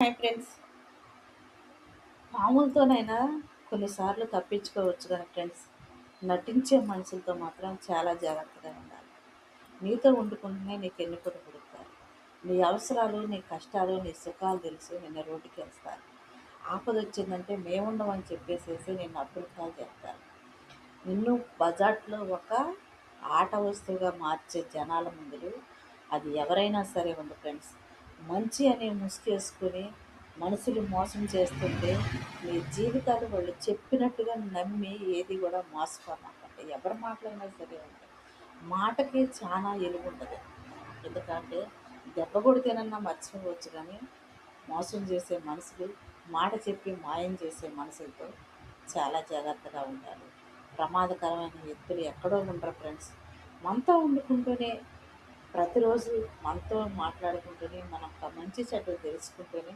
Hi friends. మామూలుతోనైనా కొన్నిసార్లు తప్పించుకోవచ్చు కానీ ఫ్రెండ్స్, నటించే మనుషులతో మాత్రం చాలా జాగ్రత్తగా ఉండాలి. నీతో వండుకుంటూనే నీకు ఎన్నికలు పుడతారు. నీ అవసరాలు, నీ కష్టాలు, నీ సుఖాలు తెలిసి నిన్ను రోడ్డుకేస్తారు. ఆపదొచ్చిందంటే మేముండమని చెప్పేసేసి నిన్ను అప్పులు పాలు చేస్తారు. నిన్ను బజార్లో ఒక ఆట వస్తువుగా మార్చే జనాల ముందు అది ఎవరైనా సరే ఉంది ఫ్రెండ్స్. మంచి అనే ముసుగేసుకుని మనుషులు మోసం చేస్తుంటే మీ జీవితాలు వాళ్ళు చెప్పినట్టుగా నమ్మి ఏది కూడా మోసపోమాకండి. ఎవరి మాటలైనా సరే ఉంటాయి. మాటకి చాలా ఎలుగుంటుంది. ఎందుకంటే దెబ్బ కొడితేనన్నా మర్చిపోవచ్చు కానీ మోసం చేసే మనుషులు, మాట చెప్పి మాయం చేసే మనుషులతో చాలా జాగ్రత్తగా ఉండాలి. ప్రమాదకరమైన వ్యక్తులు ఎక్కడో ఉండరు ఫ్రెండ్స్. మనతో వండుకుంటూనే ప్రతిరోజు మనతో మాట్లాడుకుంటూనే మనం మంచి చెడ్డలు తెలుసుకుంటూనే